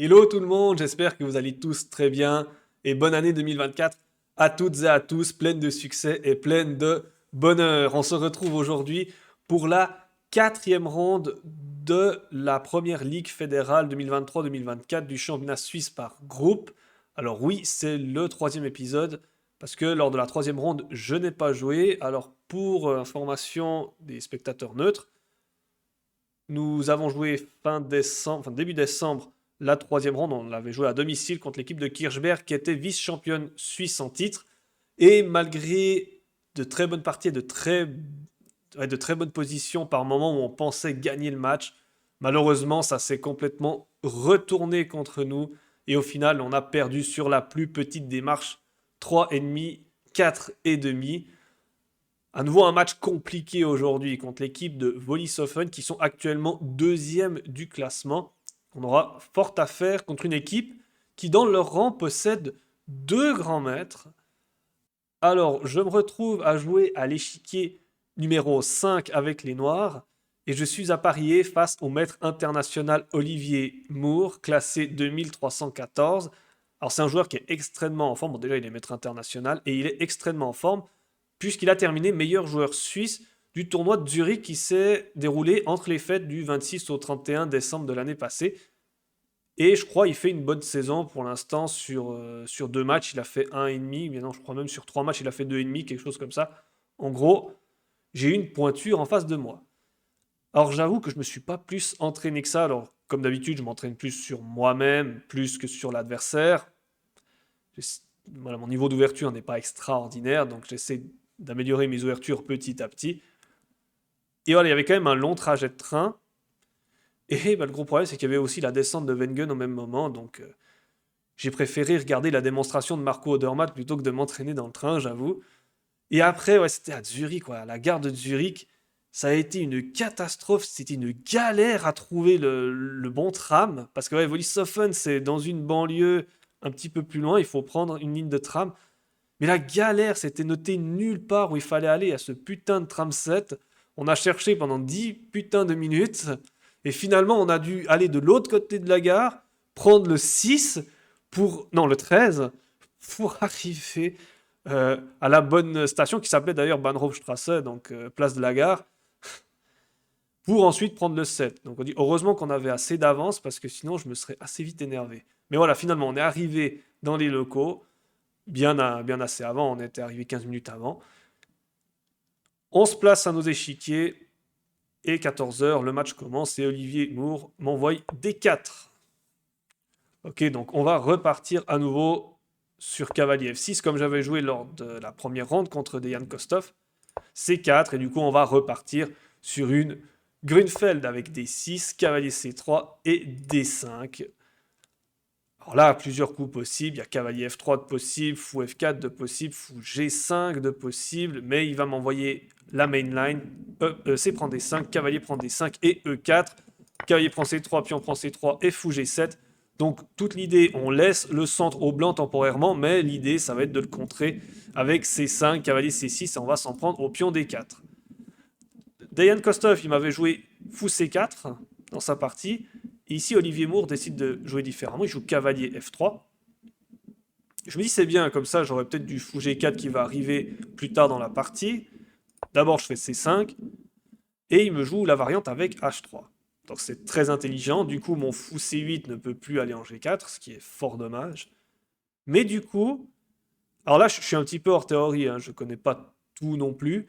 Hello tout le monde, j'espère que vous allez tous très bien et bonne année 2024 à toutes et à tous, pleine de succès et pleine de bonheur. On se retrouve aujourd'hui pour la quatrième ronde de la première Ligue fédérale 2023-2024 du championnat suisse par groupe. Alors oui, c'est le troisième épisode parce que lors de la troisième ronde, je n'ai pas joué. Alors pour information des spectateurs neutres, nous avons joué fin décembre, enfin début décembre, la troisième ronde. On l'avait joué à domicile contre l'équipe de Kirchberg qui était vice-championne suisse en titre. Et malgré de très bonnes parties et de très bonnes positions par moments où on pensait gagner le match, malheureusement, ça s'est complètement retourné contre nous. Et au final, on a perdu sur la plus petite des marches, 3,5, 4,5. À nouveau un match compliqué aujourd'hui contre l'équipe de Volishofen qui sont actuellement deuxième du classement. On aura fort à faire contre une équipe qui dans leur rang possède deux grands maîtres. Alors je me retrouve à jouer à l'échiquier numéro 5 avec les Noirs et je suis à parier face au maître international Olivier Moore, classé 2314. Alors c'est un joueur qui est extrêmement en forme. Bon déjà il est maître international et il est extrêmement en forme puisqu'il a terminé meilleur joueur suisse du tournoi de Zurich qui s'est déroulé entre les fêtes du 26 au 31 décembre de l'année passée. Et je crois qu'il fait une bonne saison pour l'instant sur deux matchs, il a fait un et demi. Maintenant, je crois même sur trois matchs, il a fait deux et demi, quelque chose comme ça. En gros, j'ai une pointure en face de moi. Alors j'avoue que je ne me suis pas plus entraîné que ça. Alors comme d'habitude, je m'entraîne plus sur moi-même, plus que sur l'adversaire. Voilà, mon niveau d'ouverture n'est pas extraordinaire, donc j'essaie d'améliorer mes ouvertures petit à petit. Et voilà, il y avait quand même un long trajet de train. Et bah, le gros problème, c'est qu'il y avait aussi la descente de Wengen au même moment. Donc j'ai préféré regarder la démonstration de Marco Odermatt plutôt que de m'entraîner dans le train, j'avoue. Et après, ouais, c'était à Zurich, quoi, à la gare de Zurich. Ça a été une catastrophe, c'était une galère à trouver le bon tram. Parce que ouais, Wollishofen, c'est dans une banlieue un petit peu plus loin, il faut prendre une ligne de tram. Mais la galère, c'était noté nulle part où il fallait aller à ce putain de tram 7. On a cherché pendant 10 putains de minutes. Et finalement, on a dû aller de l'autre côté de la gare, prendre le 6 pour... Non, le 13 pour arriver à la bonne station qui s'appelait d'ailleurs Bahnhofstrasse, donc place de la gare, pour ensuite prendre le 7. Donc on dit heureusement qu'on avait assez d'avance parce que sinon je me serais assez vite énervé. Mais voilà, finalement, on est arrivé dans les locaux bien assez avant, on était arrivé 15 minutes avant. On se place à nos échiquiers et 14h, le match commence et Olivier Moore m'envoie des 4. Ok, donc on va repartir à nouveau sur cavalier F6 comme j'avais joué lors de la première ronde contre Dejan Kostov. C4 et du coup on va repartir sur une Grunfeld avec D6, cavalier C3 et D5. Alors là, plusieurs coups possibles. Il y a cavalier F3 de possible, fou F4 de possible, fou G5 de possible, mais il va m'envoyer la mainline. C prend D5, cavalier prend D5 et E4. Cavalier prend C3, pion prend C3 et fou G7. Donc toute l'idée, on laisse le centre au blanc temporairement, mais l'idée, ça va être de le contrer avec C5, cavalier C6, et on va s'en prendre au pion D4. Dejan Kostov, il m'avait joué fou C4 dans sa partie. Et ici, Olivier Moore décide de jouer différemment. Il joue cavalier F3. Je me dis c'est bien, comme ça j'aurais peut-être du fou G4 qui va arriver plus tard dans la partie. D'abord je fais C5 et il me joue la variante avec H3. Donc c'est très intelligent. Du coup mon fou C8 ne peut plus aller en G4, ce qui est fort dommage. Mais du coup, alors là je suis un petit peu hors théorie, hein, je connais pas tout non plus.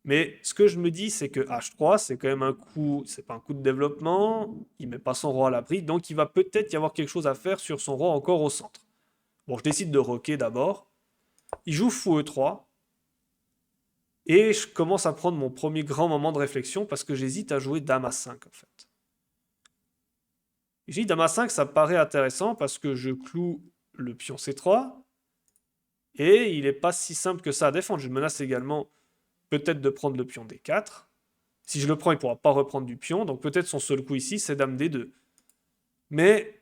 Mais ce que je me dis, c'est que H3, c'est quand même un coup, c'est pas un coup de développement, il met pas son roi à l'abri, donc il va peut-être y avoir quelque chose à faire sur son roi encore au centre. Bon, je décide de roquer d'abord. Il joue fou E3, et je commence à prendre mon premier grand moment de réflexion parce que j'hésite à jouer Dame A5 en fait. J'ai dit Dame A5, ça me paraît intéressant parce que je cloue le pion C3, et il n'est pas si simple que ça à défendre. Je menace également peut-être de prendre le pion D4. Si je le prends, il ne pourra pas reprendre du pion. Donc peut-être son seul coup ici, c'est Dame D2. Mais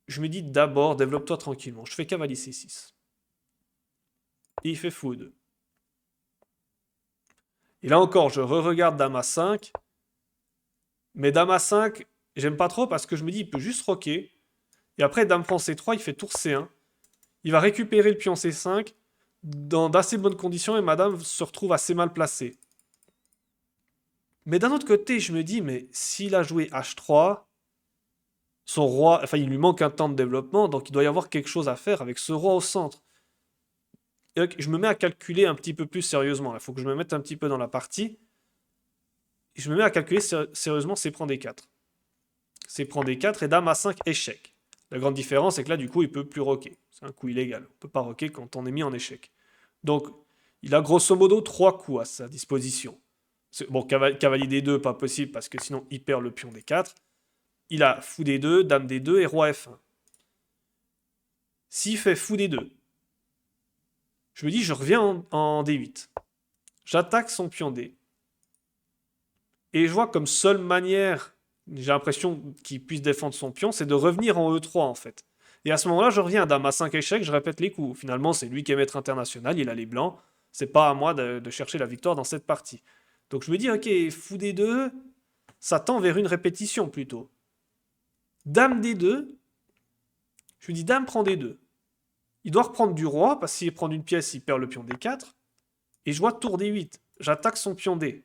je me dis d'abord, développe-toi tranquillement. Je fais cavalier C6. Et il fait fou 2. Et là encore, je re-regarde Dame A5. Mais Dame A5, Et j'aime pas trop parce que je me dis, il peut juste roquer. Et après, dame prend C3, il fait tour C1. Il va récupérer le pion C5 dans d'assez bonnes conditions et madame se retrouve assez mal placée. Mais d'un autre côté, je me dis, mais s'il a joué H3, son roi, enfin, il lui manque un temps de développement, donc il doit y avoir quelque chose à faire avec ce roi au centre. Et donc, je me mets à calculer un petit peu plus sérieusement. Il faut que je me mette un petit peu dans la partie. Et je me mets à calculer sérieusement C prend D4. C prend D4 et dame A5 échec. La grande différence, c'est que là, du coup, il peut plus roquer. C'est un coup illégal. On ne peut pas roquer quand on est mis en échec. Donc, il a grosso modo 3 coups à sa disposition. Bon, cavalier D2, pas possible, parce que sinon, il perd le pion D4. Il a fou D2, dame D2 et roi F1. S'il fait fou D2, je me dis, je reviens en D8. J'attaque son pion D. Et je vois comme seule manière, j'ai l'impression qu'il puisse défendre son pion, c'est de revenir en E3 en fait. Et à ce moment-là, je reviens à dame A5 échec, je répète les coups. Finalement, c'est lui qui est maître international, il a les blancs. C'est pas à moi de chercher la victoire dans cette partie. Donc je me dis, ok, fou D2, ça tend vers une répétition plutôt. Dame D2, je me dis dame prend D2. Il doit reprendre du roi, parce que s'il prend une pièce, il perd le pion D4. Et je vois tour D8. J'attaque son pion D.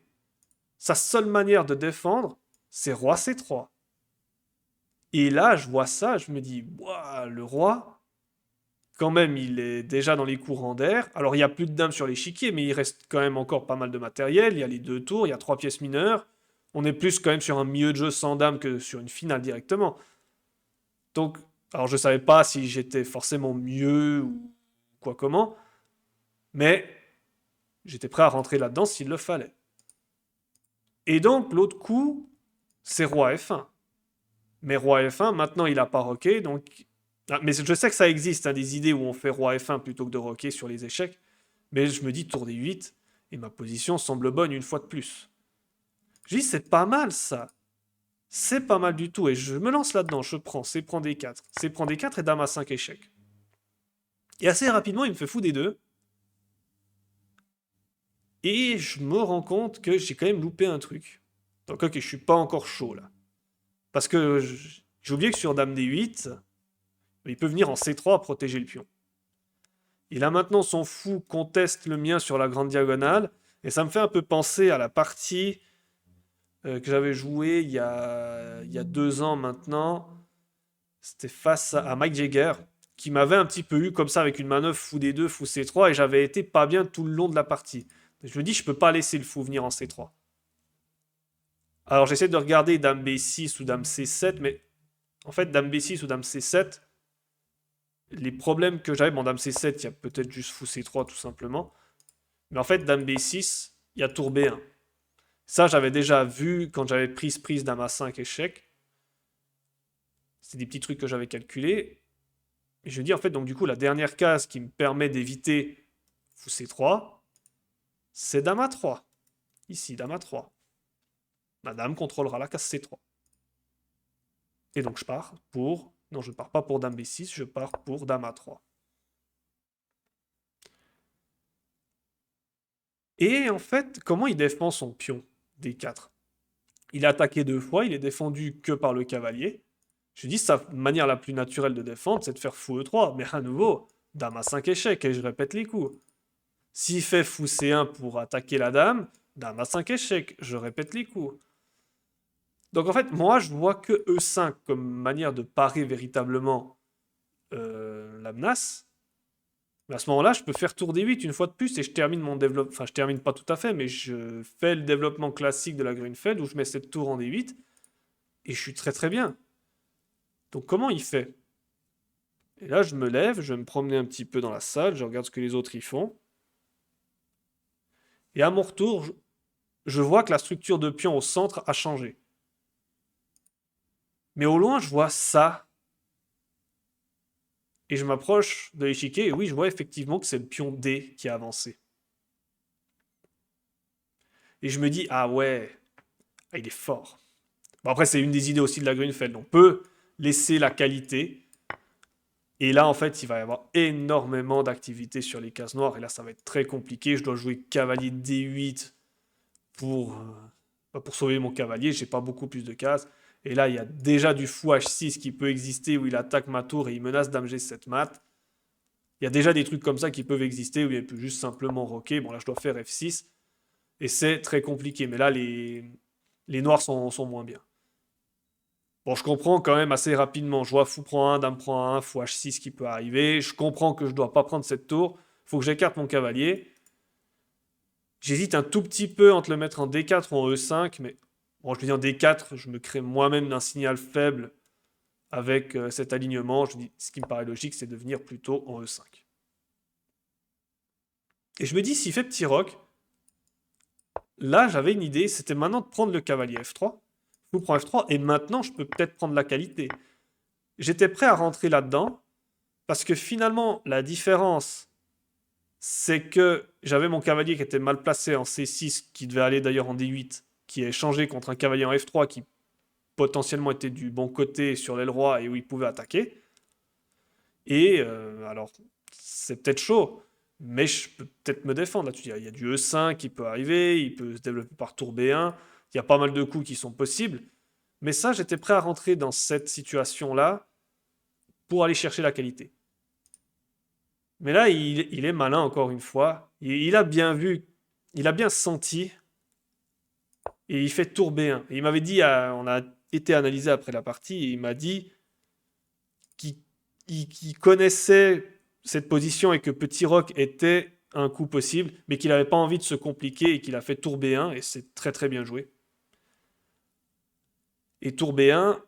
Sa seule manière de défendre, c'est roi C3. Et là, je vois ça, je me dis, ouah, le roi, quand même, il est déjà dans les courants d'air. Alors, il n'y a plus de dames sur l'échiquier, mais il reste quand même encore pas mal de matériel. Il y a les 2 tours, il y a 3 pièces mineures. On est plus quand même sur un milieu de jeu sans dames que sur une finale directement. Donc, alors je ne savais pas si j'étais forcément mieux ou quoi comment, mais j'étais prêt à rentrer là-dedans s'il le fallait. Et donc, l'autre coup, c'est roi F1. Mais roi F1, maintenant, il n'a pas roqué, donc... Ah, mais je sais que ça existe, hein, des idées où on fait roi F1 plutôt que de roquer sur les échecs, mais je me dis tour D8, et ma position semble bonne une fois de plus. Je dis, c'est pas mal, ça. C'est pas mal du tout, et je me lance là-dedans, je prends, C prend D4. C prend D4 et dame à 5 échecs. Et assez rapidement, il me fait fou D2. Et je me rends compte que j'ai quand même loupé un truc. Donc ok, je suis pas encore chaud là. Parce que j'ai oublié que sur dame D8, il peut venir en C3 protéger le pion. Et là maintenant, son fou conteste le mien sur la grande diagonale. Et ça me fait un peu penser à la partie que j'avais jouée il y a 2 ans maintenant. C'était face à Mike Jagger, qui m'avait un petit peu eu comme ça avec une manœuvre fou D2, fou C3, et j'avais été pas bien tout le long de la partie. Je me dis, je peux pas laisser le fou venir en C3. Alors j'essaie de regarder dame B6 ou dame C7, mais en fait, dame B6 ou dame C7, les problèmes que j'avais, bon, dame C7, il y a peut-être juste fou C3 tout simplement. Mais en fait, dame B6, il y a tour B1. Ça, j'avais déjà vu quand j'avais prise dame A5 échec. C'est des petits trucs que j'avais calculés. Et je dis en fait, donc du coup, la dernière case qui me permet d'éviter fou C3, c'est dame A3. Ici, dame A3. Ma dame contrôlera la case C3. Et donc je pars pour... Non, je ne pars pas pour dame B6, je pars pour dame A3. Et en fait, comment il défend son pion D4? Il a attaqué 2 fois, il est défendu que par le cavalier. Je dis, sa manière la plus naturelle de défendre, c'est de faire fou E3. Mais à nouveau, dame A5 échec, et je répète les coups. S'il fait fou C1 pour attaquer la dame, dame A5 échec, je répète les coups. Donc en fait, moi, je vois que E5 comme manière de parer véritablement la menace. Mais à ce moment-là, je peux faire tour D8 une fois de plus et je termine mon développement. Enfin, je termine pas tout à fait, mais je fais le développement classique de la Grunfeld où je mets cette tour en D8 et je suis très très bien. Donc comment il fait? Et là, je me lève, je vais me promener un petit peu dans la salle, je regarde ce que les autres y font. Et à mon retour, je vois que la structure de pion au centre a changé. Mais au loin, je vois ça. Et je m'approche de l'échiquier et oui, je vois effectivement que c'est le pion D qui a avancé. Et je me dis, ah ouais, ah, il est fort. Bon, après, c'est une des idées aussi de la Grunfeld. On peut laisser la qualité. Et là, en fait, il va y avoir énormément d'activité sur les cases noires. Et là, ça va être très compliqué. Je dois jouer cavalier D8 pour sauver mon cavalier. J'ai pas beaucoup plus de cases. Et là, il y a déjà du fou H6 qui peut exister où il attaque ma tour et il menace dame G7 mat. Il y a déjà des trucs comme ça qui peuvent exister où il peut juste simplement rocker. Bon, là, je dois faire F6 et c'est très compliqué. Mais là, les noirs sont moins bien. Bon, je comprends quand même assez rapidement. Je vois fou prend 1, dame prend 1, fou H6 qui peut arriver. Je comprends que je dois pas prendre cette tour. Il faut que j'écarte mon cavalier. J'hésite un tout petit peu entre le mettre en D4 ou en E5, mais bon, je me dis en D4, je me crée moi-même un signal faible avec cet alignement. Je dis, ce qui me paraît logique, c'est de venir plutôt en E5. Et je me dis, s'il fait petit roc, là, j'avais une idée, c'était maintenant de prendre le cavalier F3. Je prends F3, et maintenant, je peux peut-être prendre la qualité. J'étais prêt à rentrer là-dedans, parce que finalement, la différence, c'est que j'avais mon cavalier qui était mal placé en C6, qui devait aller d'ailleurs en D8, qui est changé contre un cavalier en F3 qui potentiellement était du bon côté sur l'aile roi et où il pouvait attaquer. Et alors, c'est peut-être chaud, mais je peux peut-être me défendre. Là, tu dis, il y a du E5 qui peut arriver, il peut se développer par tour B1, il y a pas mal de coups qui sont possibles. Mais ça, j'étais prêt à rentrer dans cette situation-là pour aller chercher la qualité. Mais là, il est malin encore une fois. Il a bien vu, il a bien senti, et il fait tour B1. Et il m'avait dit, on a été analysé après la partie, et il m'a dit qu'il connaissait cette position et que Petit Roc était un coup possible, mais qu'il n'avait pas envie de se compliquer et qu'il a fait tour B1, et c'est très très bien joué. Et tour B1,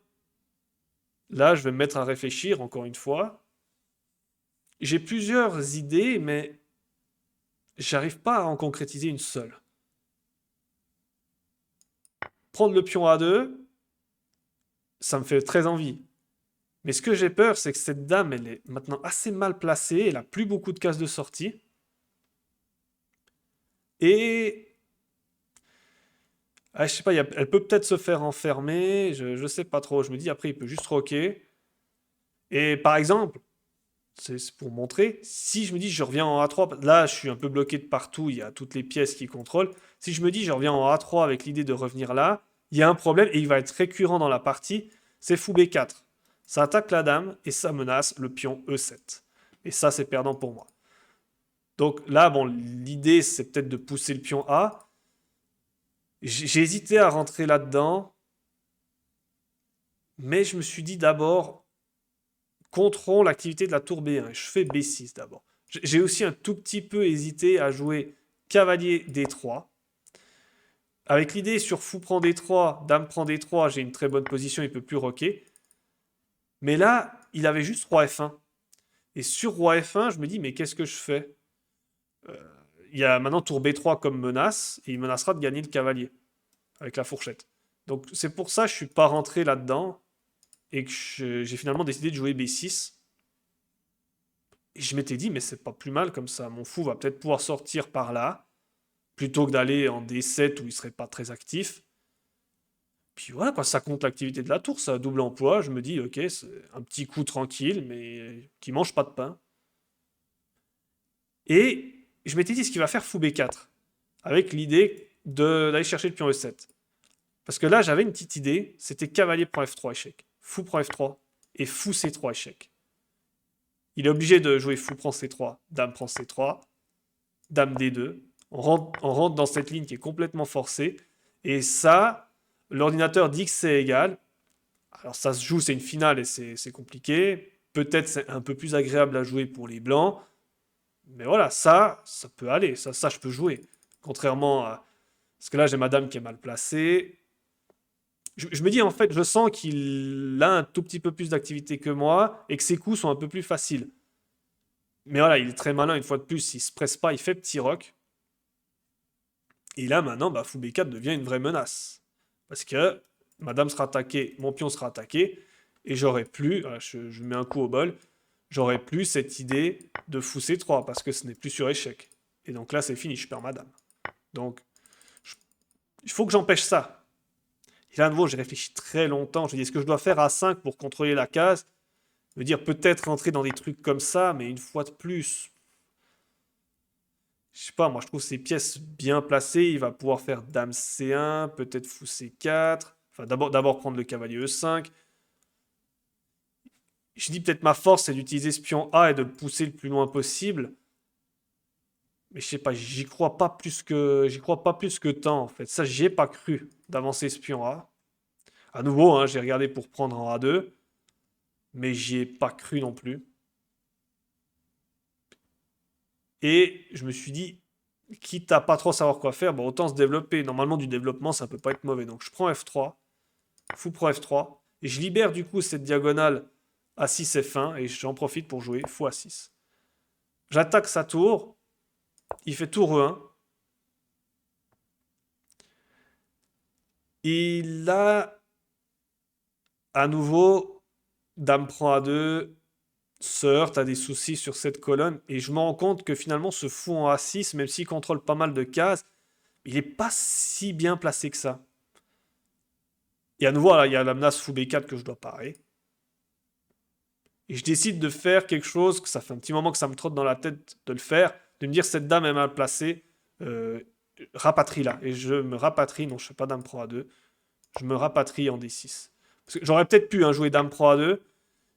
là, je vais me mettre à réfléchir encore une fois. J'ai plusieurs idées, mais j'arrive pas à en concrétiser une seule. Prendre le pion A2, ça me fait très envie. Mais ce que j'ai peur, c'est que cette dame, elle est maintenant assez mal placée, elle a plus beaucoup de cases de sortie. Et je sais pas, elle peut peut-être se faire enfermer, je sais pas trop. Je me dis, après, il peut juste rocker. Et par exemple, c'est pour montrer, si je me dis, je reviens en A3, là, je suis un peu bloqué de partout, il y a toutes les pièces qui contrôlent. Si je me dis, je reviens en A3 avec l'idée de revenir là, il y a un problème et il va être récurrent dans la partie, c'est fou B4. Ça attaque la dame et ça menace le pion E7. Et ça, c'est perdant pour moi. Donc là, bon, l'idée, c'est peut-être de pousser le pion A. J'ai hésité à rentrer là-dedans, mais je me suis dit d'abord, contrôle l'activité de la tour B1. Je fais B6 d'abord. J'ai aussi un tout petit peu hésité à jouer cavalier D3. Avec l'idée sur fou prend D3, dame prend D3, j'ai une très bonne position, il ne peut plus rocker. Mais là, il avait juste roi F1. Et sur roi F1, je me dis, mais qu'est-ce que je fais? Il y a maintenant tour B3 comme menace, et il menacera de gagner le cavalier avec la fourchette. Donc c'est pour ça que je ne suis pas rentré là-dedans et que j'ai finalement décidé de jouer B6. Et je m'étais dit, mais c'est pas plus mal comme ça. Mon fou va peut-être pouvoir sortir par là, plutôt que d'aller en D7 où il serait pas très actif. Puis voilà, quoi, ça compte l'activité de la tour, ça a double emploi. Je me dis, ok, c'est un petit coup tranquille, mais qui mange pas de pain. Et je m'étais dit ce qu'il va faire fou B4, avec l'idée d'aller chercher le pion E7. Parce que là, j'avais une petite idée, c'était cavalier prend F3 échec, fou prend F3 et fou C3 échec. Il est obligé de jouer fou prend C3, dame prend C3, dame D2. On rentre dans cette ligne qui est complètement forcée. Et ça, l'ordinateur dit que c'est égal. Alors ça se joue, c'est une finale et c'est compliqué. Peut-être c'est un peu plus agréable à jouer pour les blancs. Mais voilà, ça peut aller. Ça, je peux jouer. Contrairement à... Parce que là, j'ai ma dame qui est mal placée. Je me dis, en fait, je sens qu'il a un tout petit peu plus d'activité que moi et que ses coups sont un peu plus faciles. Mais voilà, il est très malin, une fois de plus, il se presse pas, il fait petit rock. Et là, maintenant, bah, fou B4 devient une vraie menace. Parce que ma dame sera attaquée, mon pion sera attaqué, et j'aurai plus, voilà, je mets un coup au bol, j'aurai plus cette idée de fou C3, parce que ce n'est plus sur échec. Et donc là, c'est fini, je perds ma dame. Donc, il faut que j'empêche ça. Et là, à nouveau, j'ai réfléchi très longtemps. Je me dis, est-ce que je dois faire A5 pour contrôler la case? Je veux dire, peut-être rentrer dans des trucs comme ça, mais une fois de plus, je sais pas, moi je trouve ces pièces bien placées. Il va pouvoir faire dame C1, peut-être fou C4, Enfin, d'abord prendre le cavalier E5. Je dis peut-être ma force, c'est d'utiliser ce pion A et de le pousser le plus loin possible. Mais je sais pas, j'y crois pas plus que tant, en fait. Ça, j'y ai pas cru d'avancer ce pion A. À nouveau, hein, j'ai regardé pour prendre en A2, mais j'y ai pas cru non plus. Et je me suis dit, quitte à pas trop savoir quoi faire, bon, autant se développer. Normalement, du développement, ça peut pas être mauvais. Donc je prends F3, fou prend F3, et je libère du coup cette diagonale A6 F1, et j'en profite pour jouer fou A6. J'attaque sa tour, il fait tour E1. Et là, à nouveau, dame prend A2, se heurte à des soucis sur cette colonne, et je me rends compte que finalement ce fou en A6, même s'il contrôle pas mal de cases, il n'est pas si bien placé que ça. Et à nouveau, là, il y a la menace fou B4 que je dois parer. Et je décide de faire quelque chose, que ça fait un petit moment que ça me trotte dans la tête de le faire, de me dire cette dame est mal placée, euh, rapatrie-la. Et je me rapatrie, non je fais pas dame prend A2, je me rapatrie en D6. Parce que j'aurais peut-être pu jouer dame prend A2,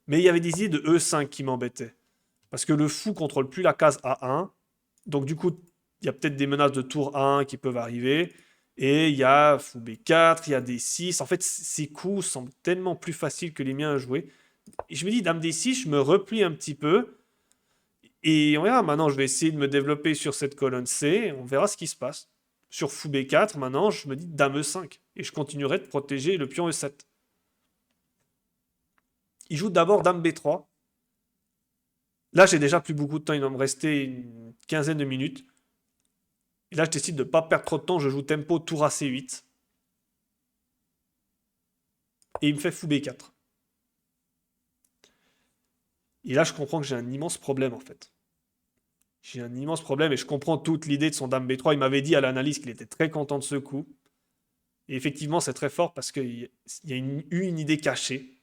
mais il y avait des idées de E5 qui m'embêtaient. Parce que le fou contrôle plus la case A1, donc du coup, il y a peut-être des menaces de tour A1 qui peuvent arriver, et il y a fou B4, il y a D6. En fait, ces coups semblent tellement plus faciles que les miens à jouer. Et je me dis, dame D6, je me replie un petit peu. Et on verra, maintenant, je vais essayer de me développer sur cette colonne C. On verra ce qui se passe. Sur fou B4, maintenant, je me dis dame E5. Et je continuerai de protéger le pion E7. Il joue d'abord dame B3. Là, j'ai déjà plus beaucoup de temps. Il va me rester une quinzaine de minutes. Et là, je décide de ne pas perdre trop de temps. Je joue tempo tour à C8. Et il me fait fou B4. Et là, je comprends que j'ai un immense problème, en fait. J'ai un immense problème et je comprends toute l'idée de son dame B3. Il m'avait dit à l'analyse qu'il était très content de ce coup. Et effectivement, c'est très fort parce qu'il y a eu une idée cachée.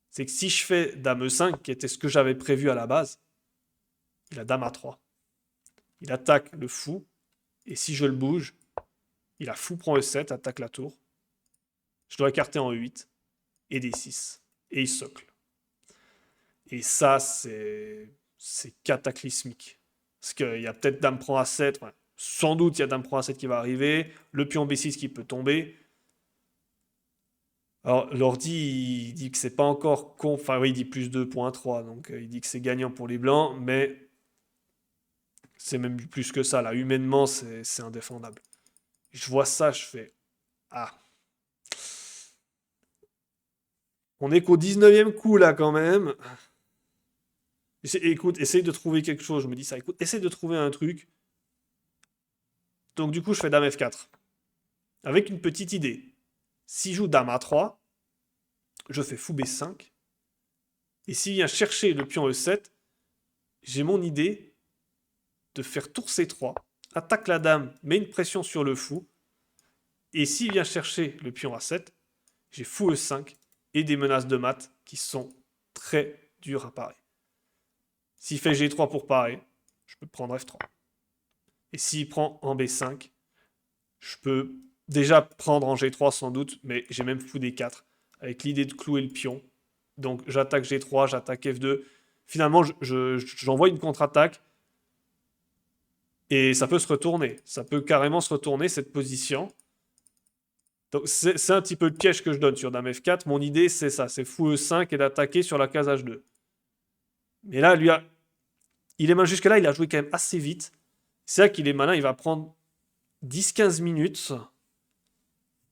C'est que si je fais dame E5, qui était ce que j'avais prévu à la base, il a dame A3. Il attaque le fou. Et si je le bouge, il a fou prend E7, attaque la tour. Je dois écarter en E8 et D6. Et il socle. Et ça, c'est cataclysmique. Parce qu'il y a peut-être dame prend A7. Ouais. Sans doute, il y a dame prend A7 qui va arriver. Le pion B6 qui peut tomber. Alors, l'ordi, il dit que c'est pas encore con. Enfin, oui, il dit plus 2.3. Donc, il dit que c'est gagnant pour les blancs. Mais c'est même plus que ça. Là, humainement, c'est indéfendable. Je vois ça, je fais. Ah. On est qu'au 19e coup, là, quand même. Écoute, essaye de trouver quelque chose. Je me dis ça. Écoute, essaye de trouver un truc. Donc, du coup, je fais dame F4. Avec une petite idée. Si je joue dame A3, je fais fou B5. Et s'il vient chercher le pion E7, j'ai mon idée de faire tour C3, attaque la dame, met une pression sur le fou. Et s'il vient chercher le pion A7, j'ai fou E5 et des menaces de mat qui sont très dures à parer. S'il fait G3 pour parer, je peux prendre F3. Et s'il prend en B5, je peux déjà prendre en G3 sans doute, mais j'ai même fou D4 avec l'idée de clouer le pion. Donc j'attaque G3, j'attaque F2. Finalement, j'envoie une contre-attaque et ça peut se retourner. Ça peut carrément se retourner cette position. Donc c'est un petit peu le piège que je donne sur dame F4. Mon idée, c'est ça, c'est fou E5 et d'attaquer sur la case H2. Mais là, il est mal jusque-là, il a joué quand même assez vite. C'est là qu'il est malin, il va prendre 10-15 minutes.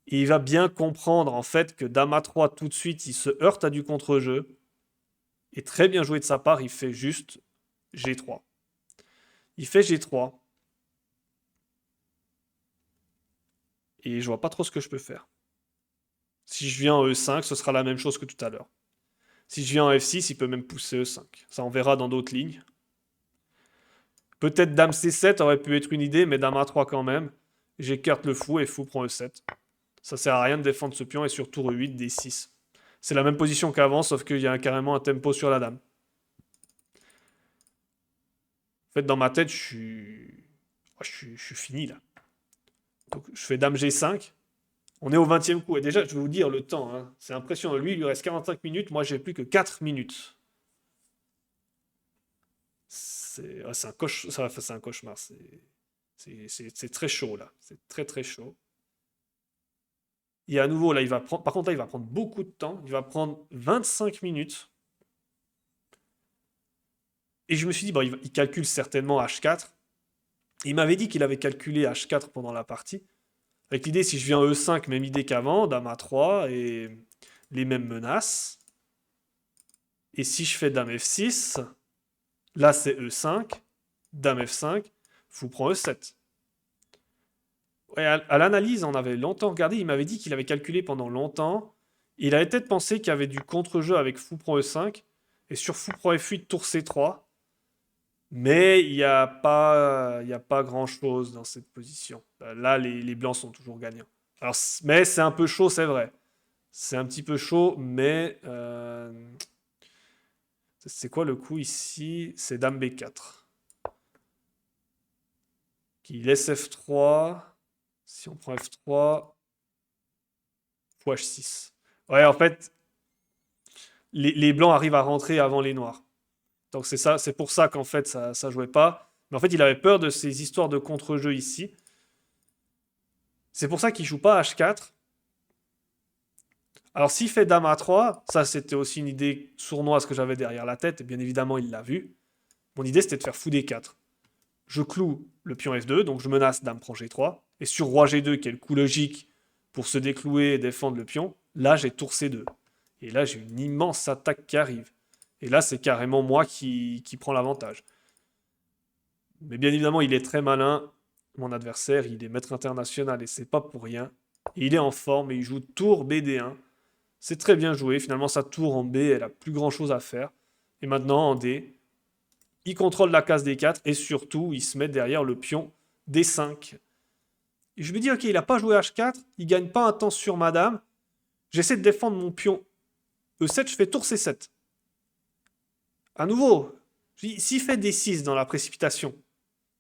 Et il va bien comprendre en fait que dame A3 tout de suite, il se heurte à du contre-jeu. Et très bien joué de sa part, il fait juste G3. Il fait G3. Et je vois pas trop ce que je peux faire. Si je viens en E5, ce sera la même chose que tout à l'heure. Si je viens en F6, il peut même pousser E5. Ça, on verra dans d'autres lignes. Peut-être dame C7 aurait pu être une idée, mais dame A3 quand même. J'écarte le fou et fou prend E7. Ça sert à rien de défendre ce pion et sur tour E8, D6. C'est la même position qu'avant, sauf qu'il y a carrément un tempo sur la dame. En fait, dans ma tête, je suis fini là. Donc, je fais dame G5. On est au 20e coup. Et déjà, je vais vous dire le temps, hein. C'est impressionnant. Lui, il lui reste 45 minutes. Moi, j'ai plus que 4 minutes. C'est un cauchemar. C'est très chaud, là. C'est très, très chaud. Et à nouveau, là, il va prendre. Par contre, là, il va prendre beaucoup de temps. Il va prendre 25 minutes. Et je me suis dit, bon, il calcule certainement H4. Il m'avait dit qu'il avait calculé H4 pendant la partie. Avec l'idée, si je viens E5, même idée qu'avant, Dame A3 et les mêmes menaces. Et si je fais Dame F6, là c'est E5, Dame F5, fou prend E7. Ouais, à l'analyse, on avait longtemps regardé, il m'avait dit qu'il avait calculé pendant longtemps. Il avait peut-être pensé qu'il y avait du contre-jeu avec fou prend E5 et sur fou prend F8, tour C3. Mais il y a pas grand-chose dans cette position. Là, les blancs sont toujours gagnants. Alors, mais c'est un peu chaud, c'est vrai. C'est un petit peu chaud, mais c'est quoi le coup ici? C'est Dame B4. Qui laisse F3. Si on prend F3, fou H6. Ouais, en fait, les blancs arrivent à rentrer avant les noirs. Donc c'est ça, c'est pour ça qu'en fait ça jouait pas. Mais en fait, il avait peur de ces histoires de contre-jeu ici. C'est pour ça qu'il joue pas H4. Alors s'il fait Dame A3, ça c'était aussi une idée sournoise que j'avais derrière la tête, et bien évidemment il l'a vu. Mon idée c'était de faire fou D4. Je cloue le pion F2, donc je menace Dame prend G3. Et sur Roi G2, qui est le coup logique pour se déclouer et défendre le pion, là j'ai tour C2. Et là j'ai une immense attaque qui arrive. Et là c'est carrément moi qui prends l'avantage. Mais bien évidemment il est très malin. Mon adversaire, il est maître international et c'est pas pour rien. Et il est en forme et il joue tour BD1. C'est très bien joué. Finalement, sa tour en B, elle a plus grand chose à faire. Et maintenant, en D, il contrôle la case D4 et surtout, il se met derrière le pion D5. Et je me dis, ok, il n'a pas joué H4, il gagne pas un temps sur madame. J'essaie de défendre mon pion E7, je fais tour C7. À nouveau, s'il fait D6 dans la précipitation,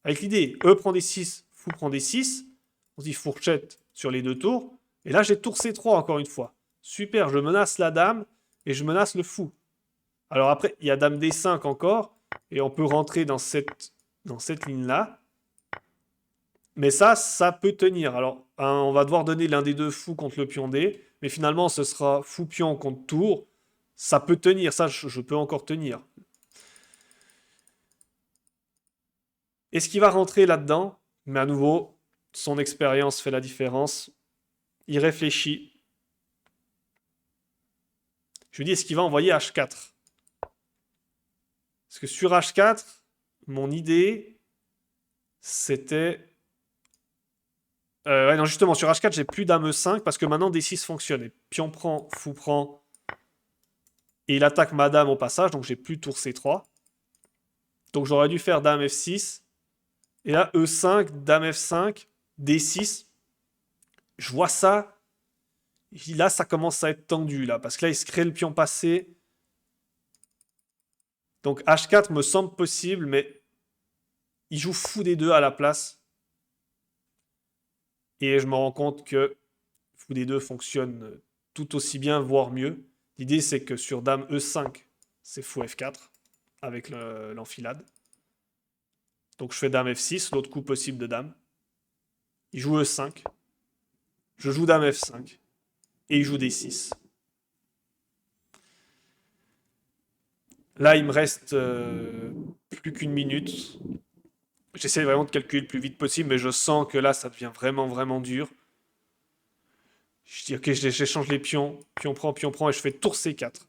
avec l'idée E prend D6, fou prend D6, on se dit fourchette sur les deux tours. Et là, j'ai tour C3 encore une fois. Super, je menace la dame et je menace le fou. Alors après, il y a dame D5 encore, et on peut rentrer dans cette ligne-là. Mais ça peut tenir. Alors, hein, on va devoir donner l'un des deux fous contre le pion D, mais finalement, ce sera fou pion contre tour. Ça peut tenir, ça, je peux encore tenir. Est-ce qu'il va rentrer là-dedans? Mais à nouveau, son expérience fait la différence. Il réfléchit. Je lui dis, est-ce qu'il va envoyer H4? Parce que sur H4, mon idée, c'était... ouais, non, justement, sur H4, j'ai plus dame E5 parce que maintenant D6 fonctionne. Et pion prend, fou prend. Et il attaque ma dame au passage, donc j'ai plus tour C3. Donc j'aurais dû faire dame F6. Et là, E5, dame F5, D6. Je vois ça. Et là, ça commence à être tendu, là. Parce que là, il se crée le pion passé. Donc H4 me semble possible, mais il joue fou des deux à la place. Et je me rends compte que fou des deux fonctionne tout aussi bien, voire mieux. L'idée, c'est que sur dame E5, c'est fou F4 avec l'enfilade. Donc je fais dame F6, l'autre coup possible de dame. Il joue E5. Je joue dame F5. Et il joue D6. Là, il me reste plus qu'une minute. J'essaie vraiment de calculer le plus vite possible, mais je sens que là, ça devient vraiment, vraiment dur. Je dis, ok, j'échange les pions. Pion prend, et je fais tour C4.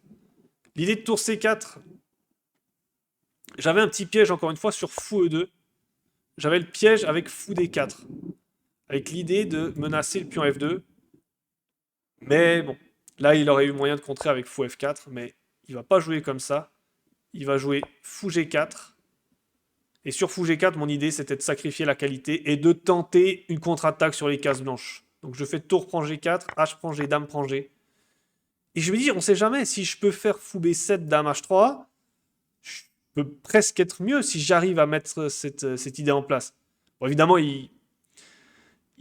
L'idée de tour C4, j'avais un petit piège, encore une fois, sur fou E2. J'avais le piège avec fou D4. Avec l'idée de menacer le pion F2. Mais bon, là, il aurait eu moyen de contrer avec fou F4, mais il va pas jouer comme ça. Il va jouer fou G4. Et sur fou G4, mon idée, c'était de sacrifier la qualité et de tenter une contre-attaque sur les cases blanches. Donc je fais tour prend G4, H prend G, dame prend G. Et je me dis, on sait jamais, si je peux faire fou B7, dame H3, je peux presque être mieux si j'arrive à mettre cette idée en place. Bon, évidemment, il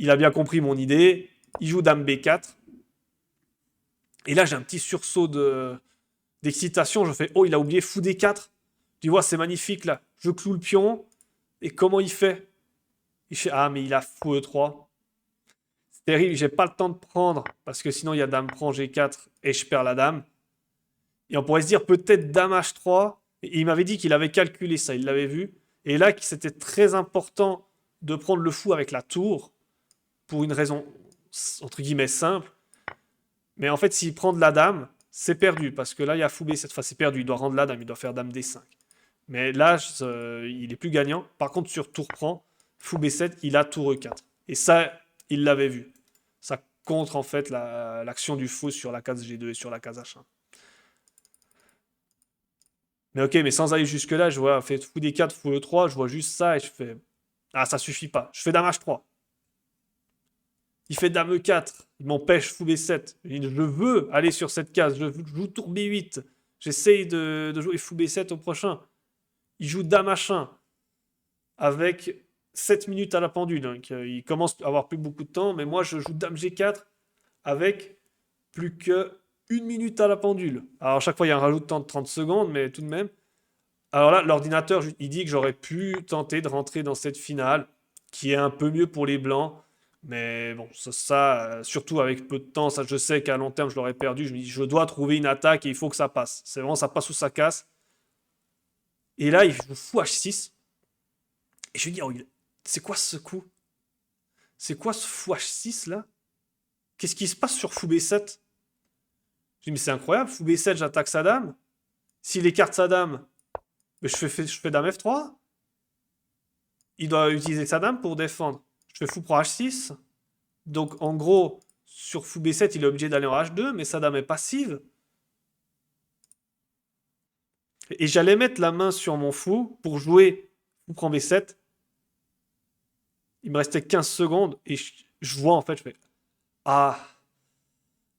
a bien compris mon idée. Il joue dame B4. Et là, j'ai un petit sursaut d'excitation. Je fais, oh, il a oublié fou D4. Tu vois, c'est magnifique là. Je cloue le pion. Et comment il fait? Il fait, ah, mais il a fou E3. C'est terrible, j'ai pas le temps de prendre. Parce que sinon, il y a dame prend G4 et je perds la dame. Et on pourrait se dire peut-être dame H3. Et il m'avait dit qu'il avait calculé ça, il l'avait vu. Et là, que c'était très important de prendre le fou avec la tour. Pour une raison, entre guillemets, simple. Mais en fait, s'il prend de la dame, c'est perdu. Parce que là, il y a fou B7. Enfin, c'est perdu. Il doit rendre la dame. Il doit faire dame D5. Mais là, il est plus gagnant. Par contre, sur tour prend, fou B7, il a tour E4. Et ça, il l'avait vu. Ça contre en fait l'action du fou sur la case G2 et sur la case H1. Mais ok, mais sans aller jusque-là, je vois fait fou D4, fou E3, je vois juste ça et je fais. Ah, ça suffit pas. Je fais dame H3. Il fait dame E4. Il m'empêche fou B7. Je veux aller sur cette case. Je joue tour B8. J'essaye de jouer fou B7 au prochain. Il joue dame H1 avec 7 minutes à la pendule. Donc, il commence à avoir plus beaucoup de temps. Mais moi, je joue dame G4 avec plus que 1 minute à la pendule. Alors, à chaque fois, il y a un rajout de temps de 30 secondes, mais tout de même. Alors là, l'ordinateur, il dit que j'aurais pu tenter de rentrer dans cette finale, qui est un peu mieux pour les Blancs. Mais bon, surtout avec peu de temps, ça, je sais qu'à long terme, je l'aurais perdu. Je me dis, je dois trouver une attaque et il faut que ça passe. C'est vraiment, ça passe ou ça casse. Et là, il joue fou H6. Et je lui dis, oh, c'est quoi ce coup? C'est quoi ce fou H6 là? Qu'est-ce qui se passe sur fou B7? Je dis, mais c'est incroyable, fou B7, j'attaque sa dame. S'il écarte sa dame, mais je fais dame F3. Il doit utiliser sa dame pour défendre. Je fais fou pour H6. Donc en gros, sur fou B7, il est obligé d'aller en H2, mais sa dame est passive. Et j'allais mettre la main sur mon fou pour jouer fou prend B7. Il me restait 15 secondes et je vois en fait, je fais ah,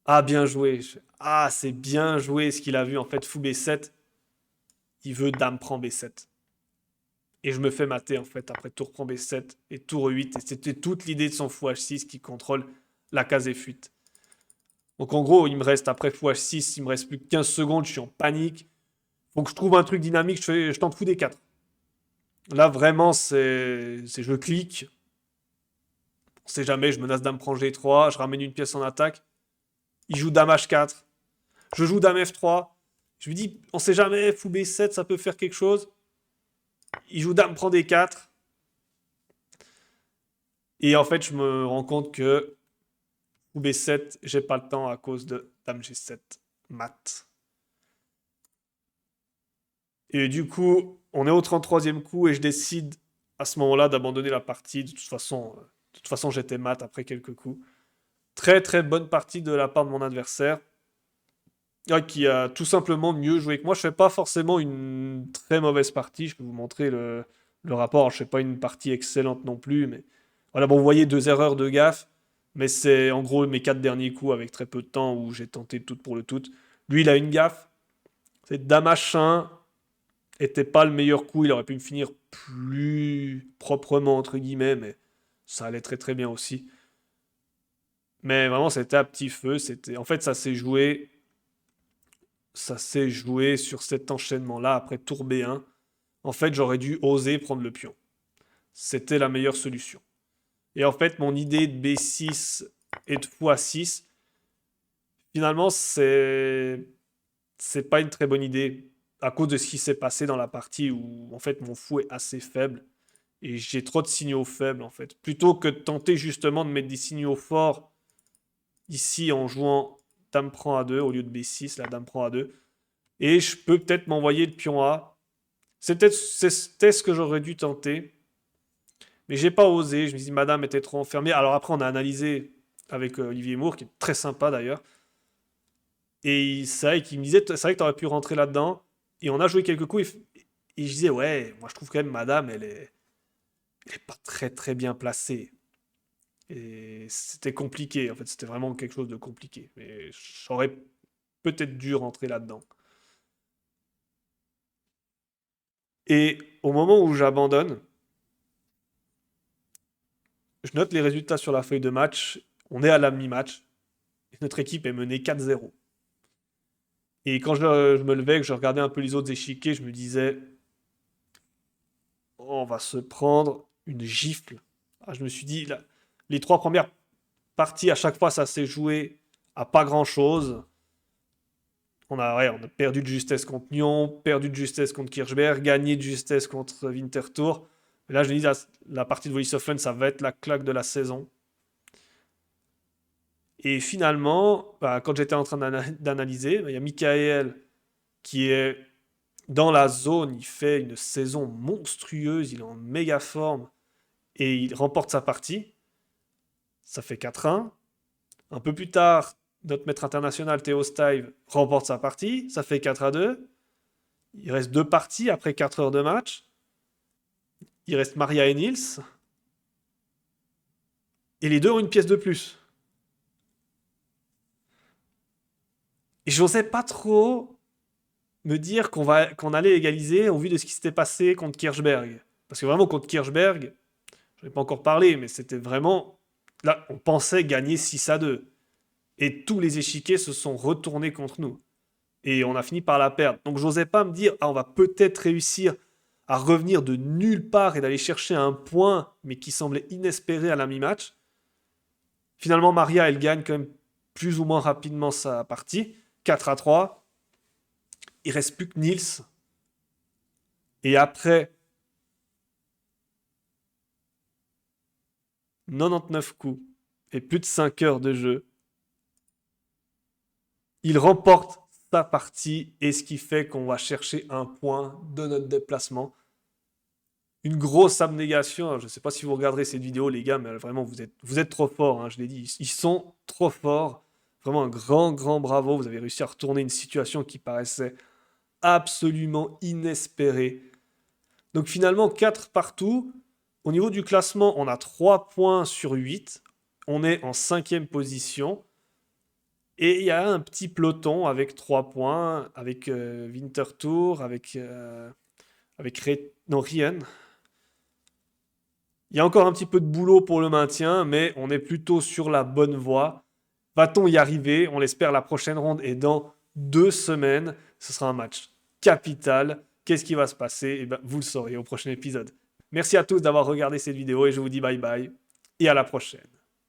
ah bien joué. Ah, c'est bien joué ce qu'il a vu en fait fou B7. Il veut dame prend B7. Et je me fais mater en fait après tour prend B7 et tour E8. Et c'était toute l'idée de son fou H6 qui contrôle la case F8. Donc en gros, il me reste après fou H6, il me reste plus que 15 secondes, je suis en panique. Faut que je trouve un truc dynamique, je tente fou D4. Là vraiment, je clique. On sait jamais, je menace dame prend G3, je ramène une pièce en attaque. Il joue dame H4. Je joue dame F3. Je lui dis, on sait jamais, fou B7, ça peut faire quelque chose. Il joue dame prend D4. Et en fait, je me rends compte que fou B7, j'ai pas le temps à cause de dame G7 mat. Et du coup, on est au 33e coup et je décide à ce moment-là d'abandonner la partie. De toute façon, j'étais mat après quelques coups. Très très bonne partie de la part de mon adversaire, qui a tout simplement mieux joué que moi. Je fais pas forcément une très mauvaise partie. Je peux vous montrer le rapport. Je fais pas une partie excellente non plus, mais voilà. Bon, vous voyez 2 erreurs de gaffe, mais c'est en gros mes 4 derniers coups avec très peu de temps où j'ai tenté le tout pour le tout. Lui, il a une gaffe. C'est dame H1 était pas le meilleur coup. Il aurait pu me finir plus proprement entre guillemets, mais ça allait très très bien aussi. Mais vraiment, c'était à petit feu. En fait, ça s'est joué sur cet enchaînement-là après tour B1. En fait, j'aurais dû oser prendre le pion. C'était la meilleure solution. Et en fait, mon idée de B6 et de fou A6, finalement, c'est pas une très bonne idée à cause de ce qui s'est passé dans la partie où en fait mon fou est assez faible et j'ai trop de signaux faibles en fait. Plutôt que de tenter justement de mettre des signaux forts ici en jouant dame prend A2 au lieu de B6, la dame prend A2. Et je peux peut-être m'envoyer le pion A. C'était ce que j'aurais dû tenter. Mais j'ai pas osé. Je me suis dit, madame était trop enfermée. Alors après, on a analysé avec Olivier Moore, qui est très sympa d'ailleurs. Et c'est vrai qu'il me disait, c'est vrai que tu aurais pu rentrer là-dedans. Et on a joué quelques coups. Et je disais, ouais, moi je trouve quand même madame, elle est pas très très bien placée. Et c'était compliqué. En fait, c'était vraiment quelque chose de compliqué. Mais j'aurais peut-être dû rentrer là-dedans. Et au moment où j'abandonne, je note les résultats sur la feuille de match. On est à la mi-match. Et notre équipe est menée 4-0. Et quand je me levais, que je regardais un peu les autres échiquiers, je me disais, oh, on va se prendre une gifle. Ah, je me suis dit, là, les 3 premières parties, à chaque fois, ça s'est joué à pas grand-chose. On a perdu de justesse contre Nyon, perdu de justesse contre Kirchberg, gagné de justesse contre Winterthur. Et là, je me dis, la partie de Voice of Fun, ça va être la claque de la saison. Et finalement, bah, quand j'étais en train d'analyser, bah, il y a Michael qui est dans la zone, il fait une saison monstrueuse, il est en méga forme et il remporte sa partie. Ça fait 4-1. Un peu plus tard, notre maître international Théo Stuyve remporte sa partie, ça fait 4-2. Il reste 2 parties après 4 heures de match. Il reste Maria et Nils. Et les deux ont une pièce de plus. Et j'osais pas trop me dire qu'on allait égaliser au vu de ce qui s'était passé contre Kirchberg. Parce que vraiment, contre Kirchberg, je n'ai pas encore parlé, mais c'était vraiment. Là, on pensait gagner 6-2. Et tous les échiquiers se sont retournés contre nous. Et on a fini par la perdre. Donc j'osais pas me dire, ah, on va peut-être réussir à revenir de nulle part et d'aller chercher un point, mais qui semblait inespéré à la mi-match. Finalement, Maria, elle gagne quand même plus ou moins rapidement sa partie. 4-3. Il reste plus que Nils. Et après 99 coups et plus de 5 heures de jeu, il remporte sa partie et ce qui fait qu'on va chercher un point de notre déplacement. Une grosse abnégation. Je ne sais pas si vous regarderez cette vidéo, les gars, mais vraiment, vous êtes trop forts, hein, je l'ai dit. Ils sont trop forts. Vraiment un grand, grand bravo. Vous avez réussi à retourner une situation qui paraissait absolument inespérée. Donc finalement, 4 partout. Au niveau du classement, on a 3 points sur 8. On est en 5e position. Et il y a un petit peloton avec 3 points, avec Winterthur, avec Rien. Il y a encore un petit peu de boulot pour le maintien, mais on est plutôt sur la bonne voie. Va-t-on y arriver? On l'espère, la prochaine ronde est dans 2 semaines. Ce sera un match capital. Qu'est-ce qui va se passer? Eh ben, vous le saurez au prochain épisode. Merci à tous d'avoir regardé cette vidéo et je vous dis bye bye et à la prochaine.